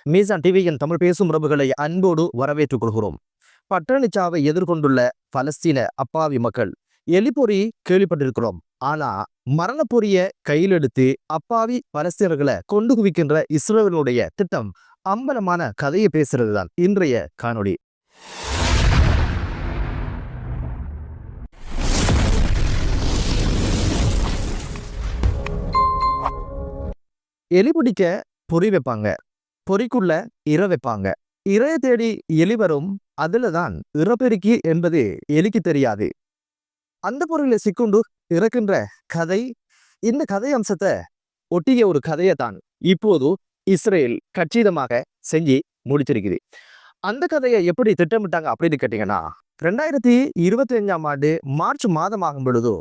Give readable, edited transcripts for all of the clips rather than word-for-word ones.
மீசான் டிவியின் தமிழ் பேசும் உறவுகளை அன்போடு வரவேற்றுக் கொள்கிறோம். பட்டணிச்சாவை எதிர்கொண்டுள்ள பலஸ்தீன அப்பாவி மக்கள் எலிப்பொறி கேள்விப்பட்டிருக்கிறோம். ஆனா மரணப்பொறிய கையில் எடுத்து அப்பாவி பலஸ்தீனர்களை கொண்டு குவிக்கின்ற இஸ்ரேலுடைய திட்டம் அம்பலமான கதையை பேசுறது தான் இன்றைய காணொளி. எலி பிடிக்க பொறி வைப்பாங்க, பொறிக்குள்ள இர வைப்பாங்க. இரைய தேடி எலி வரும், அதுலதான் இறப்பெருக்கி என்பது எலிக்கு தெரியாது. அந்த பொருளை சிக்குண்டு இறக்கின்ற கதை, இந்த கதை அம்சத்தை ஒட்டிய ஒரு கதையை தான் இப்போது இஸ்ரேல் கச்சிதமாக செஞ்சு முடிச்சிருக்குது. அந்த கதையை எப்படி திட்டமிட்டாங்க அப்படின்னு கேட்டீங்கன்னா, 2025ஆம் ஆண்டு மார்ச் மாதம் ஆகும் பொழுதோ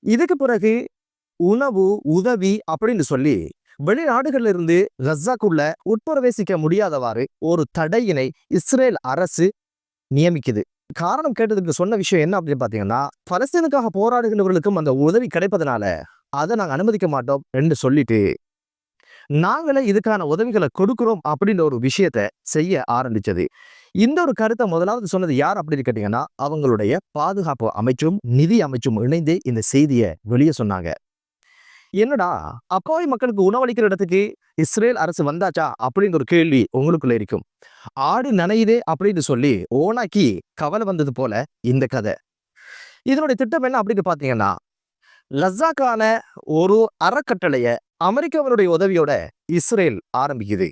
இதுக்கு பிறகு உணவு உதவி அப்படின்னு சொல்லி வெளிநாடுகளில் இருந்து கஸாக்குள்ள உட்பிரவேசிக்க முடியாதவாறு ஒரு தடையினை இஸ்ரேல் அரசு நியமிக்குது. காரணம் கேட்டதுக்கு சொன்ன விஷயம் என்ன அப்படின்னு பாத்தீங்கன்னா, பலஸ்தீனுக்காக போராடுகின்றவர்களுக்கும் அந்த உதவி கிடைப்பதனால அதை நாங்கள் அனுமதிக்க மாட்டோம் என்று சொல்லிட்டு நாங்களே இதுக்கான உதவிகளை கொடுக்கிறோம் அப்படின்ற ஒரு விஷயத்த செய்ய ஆரம்பிச்சது. இந்த ஒரு கருத்தை முதலாவது சொன்னது யார் அப்படின்னு கேட்டீங்கன்னா, அவங்களுடைய பாதுகாப்பு அமைச்சும் நிதி அமைச்சும் இணைந்து இந்த செய்தியை வெளியே சொன்னாங்க. என்னடா அப்பாவி மக்களுக்கு உணவளிக்கிற இடத்துக்கு இஸ்ரேல் அரசு வந்தாச்சா அப்படின்னு ஒரு கேள்வி உங்களுக்குள்ள இருக்கும். ஆடு நனையுதே அப்படின்னு சொல்லி ஓனாக்கி கவலை வந்தது போல இந்த கதை. இதனுடைய திட்டம் என்ன அப்படின்னு பாத்தீங்கன்னா, லஸாக்கான ஒரு அறக்கட்டளைய அமெரிக்காவினுடைய உதவியோட இஸ்ரேல் ஆரம்பிக்குது.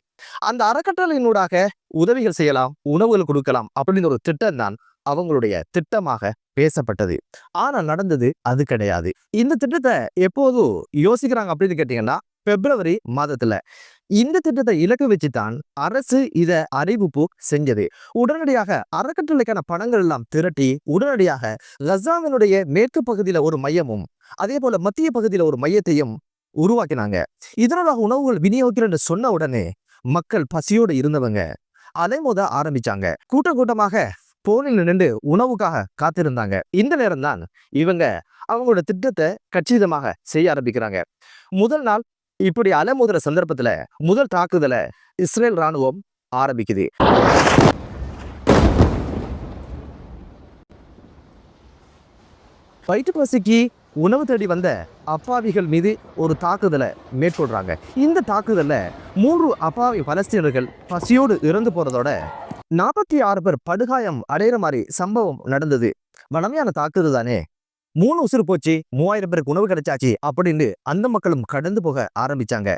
அந்த அறக்கட்டளையினூடாக உதவிகள் செய்யலாம், உணவுகள் கொடுக்கலாம் அப்படின்னு ஒரு திட்டம் தான் அவங்களுடைய திட்டமாக பேசப்பட்டது. ஆனா நடந்தது அது கிடையாது. இந்த திட்டத்தை எப்போது யோசிக்கிறாங்க அப்படின்னு கேட்டீங்கன்னா, பிப்ரவரி மாதத்துல இந்த திட்டத்தை இலக்கு வச்சுதான் அரசு இத அறிவிப்பு செஞ்சது. உடனடியாக அறக்கட்டளைக்கான பணங்கள் எல்லாம் திரட்டி உடனடியாக கஸாவினுடைய மேற்கு பகுதியில ஒரு மையமும் அதே போல மத்திய பகுதியில ஒரு மையத்தையும் உருவாக்கினாங்க. இதனால உணவுகள் விநியோகிக்கிறேன்னு சொன்ன உடனே மக்கள் பசியோடு இருந்தவங்க அலைமோத ஆரம்பிச்சாங்க. கூட்டம் கூட்டமாக போனில் நின்று உணவுக்காக காத்திருந்தாங்க. இந்த நேரம் தான் இவங்க அவங்களோட திட்டத்தை கச்சிதமாக செய்ய ஆரம்பிக்கிறாங்க. முதல் நாள் இப்படி அலைமோதுற சந்தர்ப்பத்துல முதல் தாக்குதலை இஸ்ரேல் ராணுவம் ஆரம்பிக்குது. வயிற்று பசிக்கு உணவு தேடி வந்த அப்பாவிகள் மீது ஒரு தாக்குதலை மேற்கொள்றாங்க. இந்த தாக்குதல்ல 3 அப்பாவி பலஸ்தீனர்கள் பசியோடு இறந்து போறதோட 46 பேர் படுகாயம் அடையிற மாதிரி சம்பவம் நடந்தது. வளமையான தாக்குதல் தானே, 3 உசுறு போச்சு, 3000 பேருக்கு உணவு கிடைச்சாச்சு அப்படின்னு அந்த மக்களும் கடந்து போக ஆரம்பிச்சாங்க.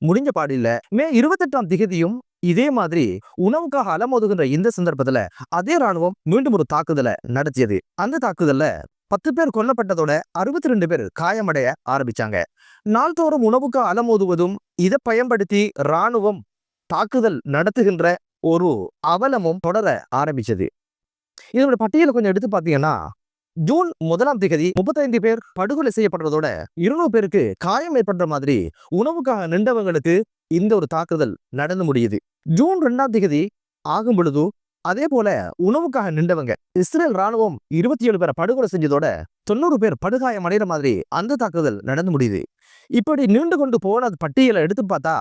முடிஞ்ச பாடில்ல. மே 28ஆம் திகதியும் இதே மாதிரி உணவுக்காக அலமோதுகின்ற இந்த சந்தர்ப்பத்துல அதே ராணுவம் மீண்டும் ஒரு தாக்குதலை நடத்தியது. அந்த தாக்குதல்ல 10 பேர் கொல்லப்பட்டதோட 62 பேர் காயமடைய ஆரம்பிச்சாங்க. நாள்தோறும் உணவுக்கு அலமோதுவதும் இதை பயன்படுத்தி ராணுவம் தாக்குதல் நடத்துகின்ற ஒரு அவலமும் தொடர ஆரம்பிச்சது. இதோட பட்டியலை கொஞ்சம் எடுத்து பார்த்தீங்கன்னா, ஜூன் 1ஆம் திகதி 35 பேர் படுகொலை செய்யப்படுறதோட 200 பேருக்கு காயம் ஏற்படுற மாதிரி உணவுக்காக நின்றவங்களுக்கு இந்த ஒரு தாக்குதல் நடந்து முடியுது. ஜூன் 2ஆம் திகதி ஆகும் பொழுது அதே போல உணவுக்காக நின்றவங்க இஸ்ரேல் ராணுவம் 27 பேரை படுகொலை செஞ்சதோட 90 பேர் படுகாயம் அடைகிற மாதிரி அந்த தாக்குதல் நடந்து முடியுது. இப்படி நீண்டு கொண்டு போன பட்டியலை எடுத்து பார்த்தா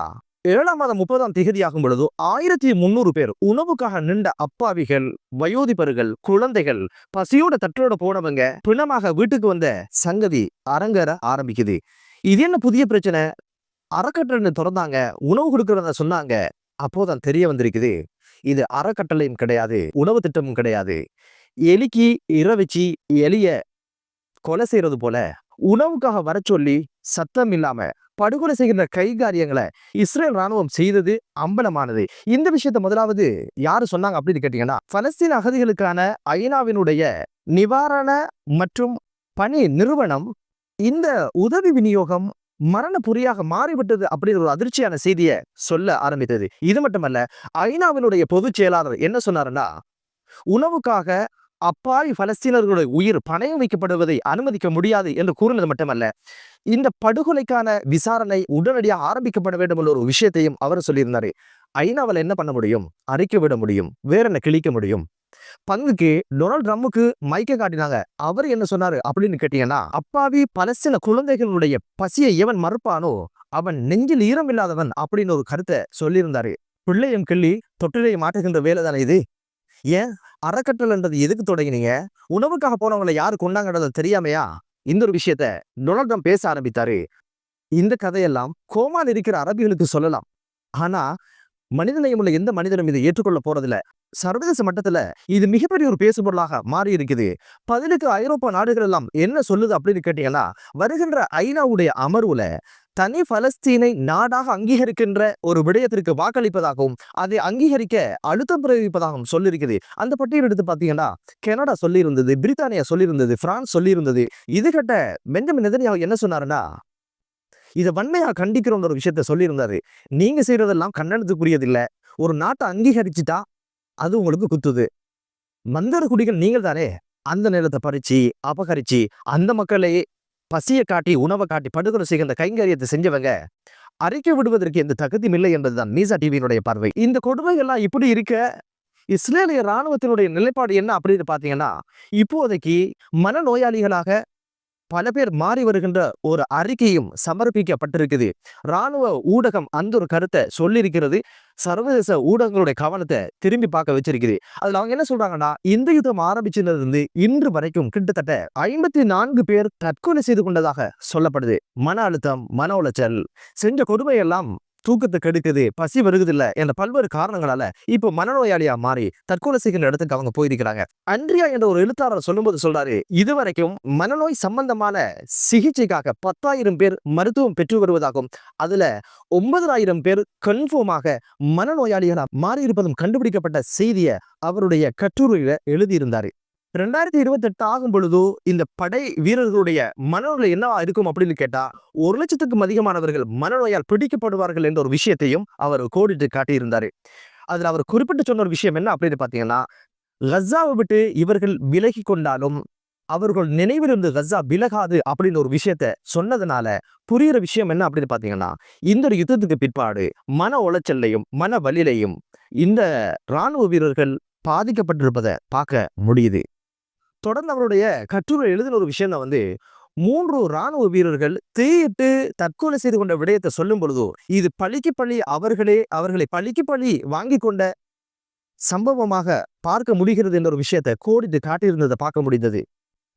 7ஆம் மாதம் 30ஆம் திகதி ஆகும் பொழுது 1300 பேர் உணவுக்காக நின்ற அப்பாவிகள், வயோதிபர்கள், குழந்தைகள், பசியோட தட்டோட போனவங்க பிணமாக வீட்டுக்கு வந்த சங்கதி அரங்கேற ஆரம்பிக்குது. இது என்ன புதிய பிரச்சனை? அறக்கட்டளை திறந்தாங்க, உணவு கொடுக்கறத சொன்னாங்க. அப்போதான் தெரிய வந்திருக்குது, இது அறக்கட்டளையும் கிடையாது, உணவு திட்டமும் கிடையாது. எலிக்கு இர வச்சு எலிய கொலை செய்யறது போல உணவுக்காக வர சொல்லி சத்தம் இல்லாம படுகொலை செய்கின்ற கைகாரியங்களை இஸ்ரேல் ராணுவம் செய்தது அம்பலமானது. இந்த விஷயத்தை முதலாவது யாரு சொன்னாங்க அப்படின்னு கேட்டீங்கன்னா, பலஸ்தீன அகதிகளுக்கான ஐநாவினுடைய நிவாரண மற்றும் பணி நிறுவனம் இந்த உதவி விநியோகம் மரண பொறியாக மாறிவிட்டது அப்படிங்கிற ஒரு அதிர்ச்சியான செய்தியை சொல்ல ஆரம்பித்தது. இது மட்டுமல்ல, ஐநாவினுடைய பொதுச் செயலாளர் என்ன சொன்னாருன்னா, உணவுக்காக அப்பாவி பலஸ்தீனர்களுடைய உயிர் பணயம் வைக்கப்படுவதை அனுமதிக்க முடியாது என்று கூறினது மட்டுமல்ல, இந்த படுகொலைக்கான விசாரணை உடனடியாக ஆரம்பிக்கப்பட வேண்டும் என்ற ஒரு விஷயத்தையும் அவர் சொல்லியிருந்தாரு. ஐநாவில் என்ன பண்ண முடியும்? அறிக்கை விட முடியும், வேற என்ன கிழிக்க முடியும்? பங்குக்கு டொனால்ட் ட்ரம்புக்கு மைக்க காட்டினாங்க. அவர் என்ன சொன்னாரு அப்படின்னு கேட்டீங்கன்னா, அப்பாவி பலஸ்தீன குழந்தைகளுடைய பசியை எவன் மறுப்பானோ அவன் நெஞ்சில் ஈரம் இல்லாதவன் அப்படின்னு ஒரு கருத்தை சொல்லியிருந்தாரு. பிள்ளையும் கிள்ளி தொட்டிலையும் மாட்டுகின்ற வேலை தானே இது. ஏன் அறக்கட்டளைன்றது எதுக்கு தொடங்கினீங்க? உணவுக்காக போனவங்களை யாரு கொண்டாங்கன்றது தெரியாமையா இந்த ஒரு விஷயத்த டொனால்ட் ட்ரம்ப் பேச ஆரம்பித்தாரு. இந்த கதையெல்லாம் கோமால் இருக்கிற அரபிகளுக்கு சொல்லலாம். ஆனா மனிதநேயம் உள்ள எந்த மனிதனும் இதை ஏற்றுக்கொள்ள போறதில்ல. சர்வதேச மட்டத்துல இது மிகப்பெரிய ஒரு பேசுபொருளாக மாறி இருக்குது. 18 ஐரோப்பா நாடுகள் எல்லாம் என்ன சொல்லுது அப்படின்னு கேட்டீங்கன்னா, வருகின்ற ஐநாவுடைய அமர்வுல தனி பலஸ்தீனை நாடாக அங்கீகரிக்கின்ற ஒரு விடயத்திற்கு வாக்களிப்பதாகவும் அதை அங்கீகரிக்க அழுத்தம் பிரயோகிப்பதாகவும் சொல்லியிருக்குது. அந்த பட்டியல் எடுத்து பார்த்தீங்கன்னா, கனடா சொல்லியிருந்தது, பிரித்தானியா சொல்லியிருந்தது, பிரான்ஸ் சொல்லியிருந்தது. இது கிட்ட பெஞ்சமின் நெதன்யாஹு என்ன சொன்னாருன்னா, இதை வன்மையா கண்டிக்கிறோன்ற ஒரு விஷயத்த சொல்லியிருந்தாரு. நீங்க செய்யறதெல்லாம் கண்டனத்துக்குரியது இல்ல. ஒரு நாட்டை அங்கீகரிச்சுட்டா அது உங்களுக்கு குத்துது. மந்தர குடிகள் நீங்கள் தானே அந்த நிலத்தை பறிச்சு அபகரிச்சு அந்த மக்களையே பசியை காட்டி உணவை காட்டி படுகொலை செய்கின்ற கைங்கரியத்தை செஞ்சவங்க அறிக்கை விடுவதற்கு எந்த தகுதியும் இல்லை என்பதுதான் மீசா டிவியினுடைய பார்வை. இந்த கொடுமைகள்லாம் இப்படி இருக்க இஸ்ரேலிய ராணுவத்தினுடைய நிலைப்பாடு என்ன அப்படின்னு பாத்தீங்கன்னா, இப்போதைக்கு மனநோயாளிகளாக பல பேர் மாறி வருகின்ற ஒரு அறிக்கையும் சமர்ப்பிக்கப்பட்டிருக்குது. ராணுவ ஊடகம் அந்த ஒரு கருத்தை சொல்லியிருக்கிறது. சர்வதேச ஊடகங்களுடைய கவனத்தை திரும்பி பார்க்க வச்சிருக்குது. அதுல அவங்க என்ன சொல்றாங்கன்னா, இந்த யுத்தம் ஆரம்பிச்சதுல இருந்து இன்று வரைக்கும் கிட்டத்தட்ட 54 பேர் தற்கொலை செய்து கொண்டதாக சொல்லப்படுது. மன அழுத்தம், மன உளைச்சல், செஞ்ச கொடுமையெல்லாம் தூக்கத்தை கெடுக்குது, பசி வருகுது இல்ல என்ற பல்வேறு காரணங்களால இப்போ மனநோயாளியா மாறி தற்கொலை செய்கின்ற இடத்துக்கு அவங்க போயிருக்கிறாங்க. அண்ட்ரியா என்ற ஒரு எழுத்தாளர் சொல்லும்போது சொல்றாரு, இதுவரைக்கும் மனநோய் சம்பந்தமான சிகிச்சைக்காக 10,000 பேர் மருத்துவம் பெற்று வருவதாகவும் அதுல 9,000 பேர் கன்ஃபார்மாக மனநோயாளிகளா மாறி இருப்பதும் கண்டுபிடிக்கப்பட்ட செய்தியை அவருடைய கட்டுரையில எழுதியிருந்தாரு. 2028 ஆகும் பொழுது இந்த படை வீரர்களுடைய மனநோய் என்னவா இருக்கும் அப்படின்னு கேட்டா, 1,00,000க்கும் அதிகமானவர்கள் மனநோயால் பிடிக்கப்படுவார்கள் என்ற ஒரு விஷயத்தையும் அவர் கோடிட்டு காட்டியிருந்தாரு. அதுல அவர் குறிப்பிட்டு சொன்ன ஒரு விஷயம் என்ன அப்படின்னு பாத்தீங்கன்னா, கஸாவை விட்டு இவர்கள் விலகி கொண்டாலும் அவர்கள் நினைவிலிருந்து கஸா விலகாது அப்படின்னு ஒரு விஷயத்த சொன்னதுனால புரியுற விஷயம் என்ன அப்படின்னு பாத்தீங்கன்னா, இந்த ஒரு யுத்தத்துக்கு பிற்பாடு மன உளைச்சல்லையும் மன வலியிலையும் இந்த ராணுவ வீரர்கள் பாதிக்கப்பட்டிருப்பதை பார்க்க முடியுது. தொடர்ந்து அவருடைய கட்டுரை எழுதின ஒரு விஷயம் தான் 3 ராணுவ வீரர்கள் தீயிட்டு தற்கொலை செய்து கொண்ட விடயத்தை சொல்லும் பொழுதோ, இது பழிக்கு பழி அவர்களை பழிக்கு பழி வாங்கி கொண்ட சம்பவமாக பார்க்க முடிகிறது என்ற ஒரு விஷயத்தை கோடிட்டு காட்டியிருந்ததை பார்க்க முடிந்தது.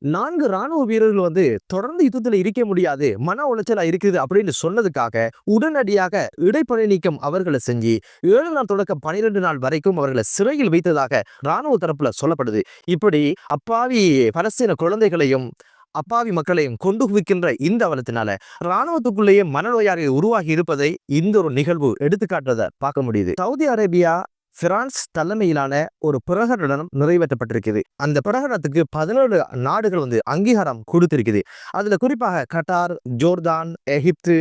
4 ராணுவ வீரர்கள் தொடர்ந்து யுத்தத்தில் இருக்க முடியாது, மன உளைச்சலா இருக்குது அப்படின்னு சொன்னதுக்காக உடனடியாக இடைப்படை நீக்கம் அவர்களை செஞ்சு 7 நாள் தொடக்கம் 12 நாள் வரைக்கும் அவர்களை சிறையில் வைத்ததாக ராணுவ தரப்புல சொல்லப்படுது. இப்படி அப்பாவி பலஸ்தீன குழந்தைகளையும் அப்பாவி மக்களையும் கொண்டு குவிக்கின்ற இந்த அவலத்தினால ராணுவத்துக்குள்ளேயே மனநோயாளிகள் உருவாகி இருப்பதை இந்த ஒரு நிகழ்வு எடுத்துக்காட்டுறதை பார்க்க முடியுது. சவுதி அரேபியா பிரான்ஸ் தலைமையிலான ஒரு பிரகடனம் நிறைவேற்றப்பட்டிருக்குது. அந்த பிரகடனத்துக்கு 17 நாடுகள் அங்கீகாரம் கொடுத்திருக்குது. அதுல குறிப்பாக கட்டார், ஜோர்தான், எகிப்து,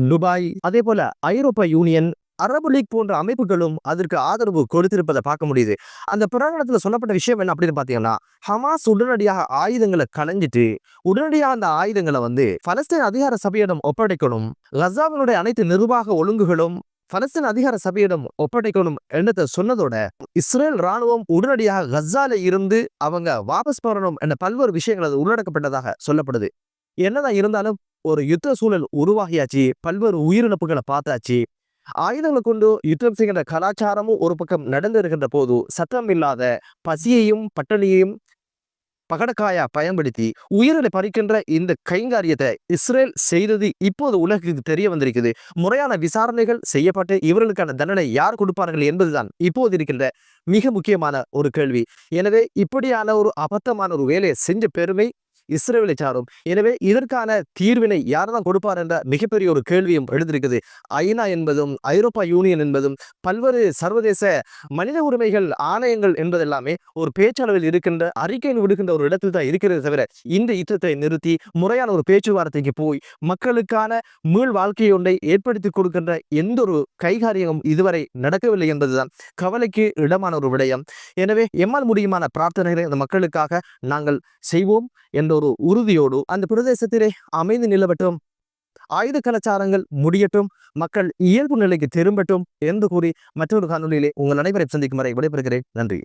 துபாய், அதே போல ஐரோப்பா யூனியன், அரபு லீக் போன்ற அமைப்புகளும் அதற்கு ஆதரவு கொடுத்திருப்பதை பார்க்க முடியுது. அந்த பிரகடனத்துல சொல்லப்பட்ட விஷயம் என்ன அப்படின்னு பாத்தீங்கன்னா, ஹமாஸ் உடனடியாக ஆயுதங்களை களைஞ்சிட்டு உடனடியாக அந்த ஆயுதங்களை பலஸ்தீன் அதிகார சபையிடம் ஒப்படைக்கணும், கஸாவினுடைய அனைத்து நிர்வாக ஒழுங்குகளும் பலஸ்தீன் அதிகார சபையிடம் ஒப்படைக்கணும் என்றதை சொன்னதோட இஸ்ரேல் ராணுவம் உடனடியாக கஸால இருந்து அவங்க வாபஸ் பெறணும் என்ற பல்வேறு விஷயங்கள் அது உள்ளடக்கப்பட்டதாக சொல்லப்படுது. என்னதான் இருந்தாலும் ஒரு யுத்த சூழல் உருவாகியாச்சு, பல்வேறு உயிரிழப்புகளை பார்த்தாச்சு. ஆயுதங்களை கொண்டு யுத்தம் செய்கின்ற கலாச்சாரமும் ஒரு பக்கம் நடந்து இருக்கின்ற போது சத்தம் இல்லாத பசியையும் பட்டணியையும் பகடக்காயா பயன்படுத்தி உயிரை பறிக்கின்ற இந்த கைங்காரியத்தை இஸ்ரேல் செய்தது இப்போது உலகுக்கு தெரிய வந்திருக்குது. முறையான விசாரணைகள் செய்யப்பட்டு இவர்களுக்கான தண்டனை யார் கொடுப்பார்கள் என்பதுதான் இப்போது இருக்கின்ற மிக முக்கியமான ஒரு கேள்வி. எனவே இப்படியான ஒரு அபத்தமான ஒரு வேலையை செஞ்ச பெருமை இஸ்ரேலை சாரும். எனவே இதற்கான தீர்வினை யார்தான் கொடுப்பார் என்ற மிகப்பெரிய ஒரு கேள்வியும் எழுந்திருக்குது. ஐநா என்பதும் ஐரோப்பா யூனியன் என்பதும் பல்வேறு சர்வதேச மனித உரிமைகள் ஆணையங்கள் என்பதெல்லாமே ஒரு பேச்சளவில் இருக்கின்ற அறிக்கையில் விடுகின்ற ஒரு இடத்தில் தான் இருக்கிறது தவிர இந்த யுத்தத்தை நிறுத்தி முறையான ஒரு பேச்சுவார்த்தைக்கு போய் மக்களுக்கான மீள் வாழ்க்கை ஒன்றை ஏற்படுத்தி கொடுக்கின்ற எந்த ஒரு கைகாரியமும் இதுவரை நடக்கவில்லை என்பதுதான் கவலைக்கு இடமான ஒரு விடயம். எனவே எம்மால் முடியுமான பிரார்த்தனைகளை அந்த மக்களுக்காக நாங்கள் செய்வோம் என்ற ஒரு உறுதியோடு அந்த பிரதேசத்திலே அமைந்து நிலவட்டும், ஆயுத கலாச்சாரங்கள் முடியட்டும், மக்கள் இயல்பு நிலைக்கு திரும்பட்டும் என்று கூறி மற்றொரு காணொலியிலே உங்கள் அனைவரை சந்திக்கும் வரை விடைபெறுகிறேன். நன்றி.